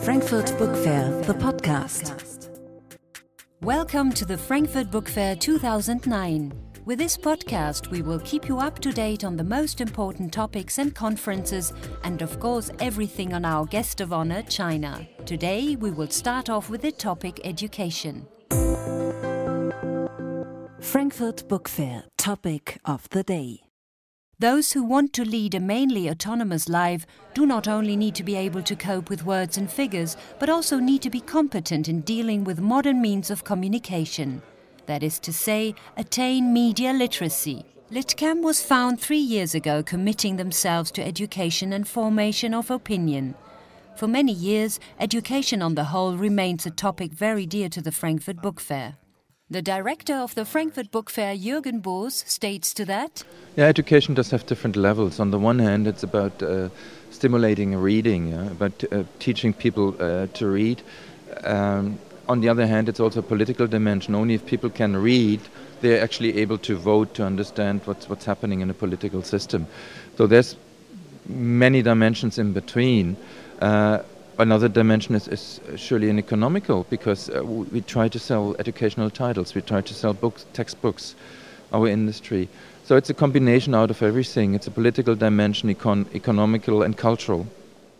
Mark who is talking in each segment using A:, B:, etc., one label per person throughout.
A: Frankfurt Book Fair, the podcast.
B: Welcome to the Frankfurt Book Fair 2009. With this podcast, we will keep you up to date on the most important topics and conferences, and of course everything on our guest of honor, China. Today, we will start off with the topic education.
A: Frankfurt Book Fair, topic of the day.
B: Those who want to lead a mainly autonomous life do not only need to be able to cope with words and figures, but also need to be competent in dealing with modern means of communication. That is to say, attain media literacy. Litcam was found 3 years ago, committing themselves to education and formation of opinion. For many years, education on the whole remains a topic very dear to the Frankfurt Book Fair. The director of the Frankfurt Book Fair, Jürgen Boos, states to that:
C: Yeah, education does have different levels. On the one hand, it's about stimulating reading, about teaching people to read. On the other hand, it's also a political dimension. Only if people can read, they're actually able to vote, to understand what's happening in a political system. So there's many dimensions in between. Another dimension is surely an economical, because we try to sell educational titles, we try to sell books, textbooks, our industry. So it's a combination out of everything. It's a political dimension, economical and cultural.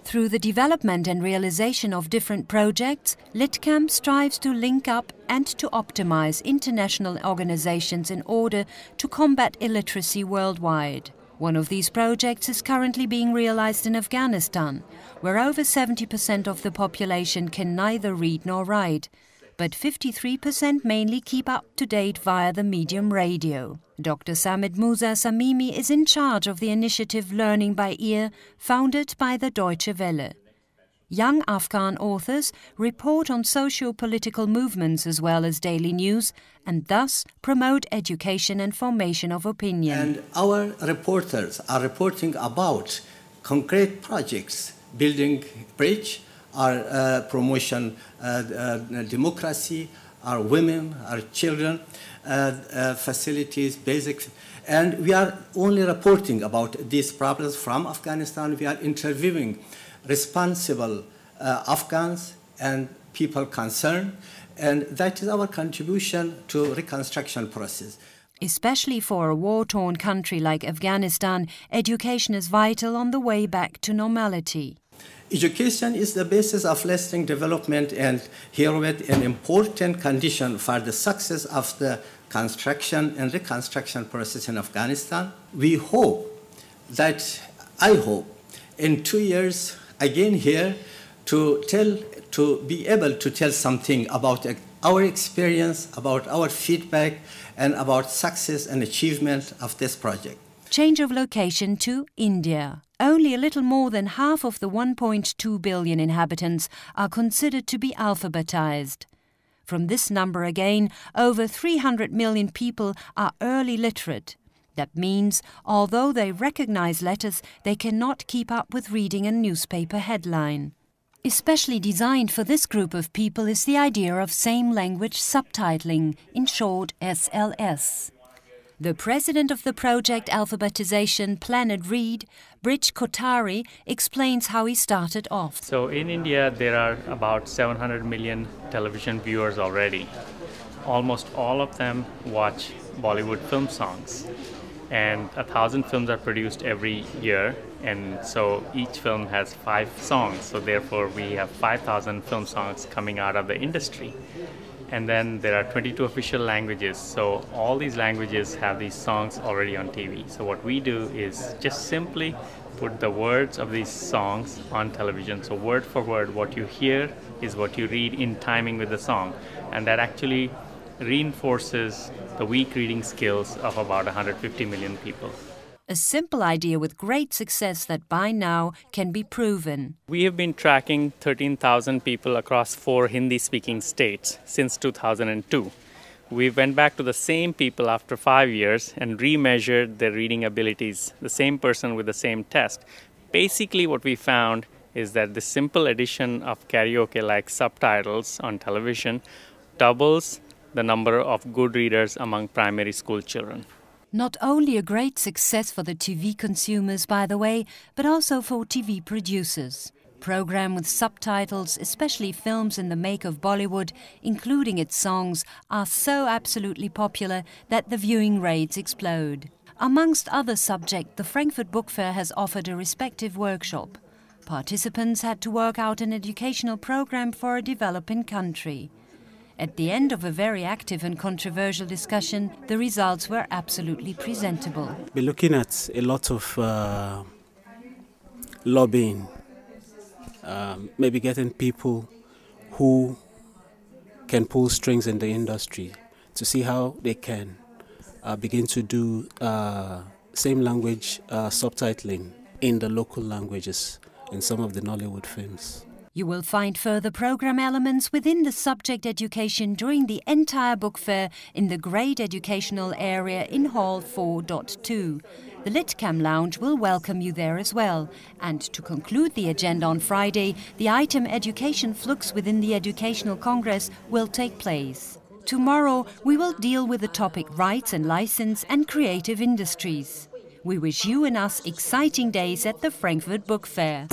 B: Through the development and realization of different projects, Litcam strives to link up and to optimize international organizations in order to combat illiteracy worldwide. One of these projects is currently being realized in Afghanistan, where over 70% of the population can neither read nor write, but 53% mainly keep up to date via the medium radio. Dr. Samid Musa Samimi is in charge of the initiative Learning by Ear, founded by the Deutsche Welle. Young Afghan authors report on socio-political movements as well as daily news, and thus promote education and formation of opinion.
D: And our reporters are reporting about concrete projects, building bridge, our promotion democracy, our women, our children, facilities, basic. And we are only reporting about these problems from Afghanistan. We are interviewing responsible Afghans and people concerned, and that is our contribution to reconstruction process.
B: Especially for a war-torn country like Afghanistan, education is vital on the way back to normality.
D: Education is the basis of lasting development and herewith an important condition for the success of the construction and reconstruction process in Afghanistan. We hope I hope, in 2 years, again here, to be able to tell something about our experience, about our feedback, and about success and achievement of this project.
B: Change of location to India. Only a little more than half of the 1.2 billion inhabitants are considered to be alphabetized. From this number again, over 300 million people are early literate. That means, although they recognize letters, they cannot keep up with reading a newspaper headline. Especially designed for this group of people is the idea of same-language subtitling, in short SLS. The president of the project Alphabetization Planet Read, Brij Kothari, explains how he started off.
E: So in India, there are about 700 million television viewers already. Almost all of them watch Bollywood film songs. And 1,000 films are produced every year, and so each film has 5 songs, so therefore we have 5,000 film songs coming out of the industry. And then there are 22 official languages, so all these languages have these songs already on TV. So what we do is just simply put the words of these songs on television, so word for word what you hear is what you read in timing with the song, and that actually reinforces the weak reading skills of about 150 million people.
B: A simple idea with great success that by now can be proven.
E: We have been tracking 13,000 people across 4 Hindi-speaking states since 2002. We went back to the same people after 5 years and remeasured their reading abilities, the same person with the same test. Basically what we found is that the simple addition of karaoke-like subtitles on television doubles the number of good readers among primary school children.
B: Not only a great success for the TV consumers, by the way, but also for TV producers. Program with subtitles, especially films in the make of Bollywood, including its songs, are so absolutely popular that the viewing rates explode. Amongst other subjects, the Frankfurt Book Fair has offered a respective workshop. Participants had to work out an educational program for a developing country. At the end of a very active and controversial discussion, the results were absolutely presentable.
F: We're looking at a lot of lobbying, maybe getting people who can pull strings in the industry to see how they can begin to do same language subtitling in the local languages in some of the Nollywood films.
B: You will find further program elements within the subject education during the entire book fair in the Great Educational Area in Hall 4.2. The Litcam Lounge will welcome you there as well. And to conclude the agenda on Friday, the item Education Flux within the Educational Congress will take place. Tomorrow, we will deal with the topic Rights and License and Creative Industries. We wish you and us exciting days at the Frankfurt Book Fair.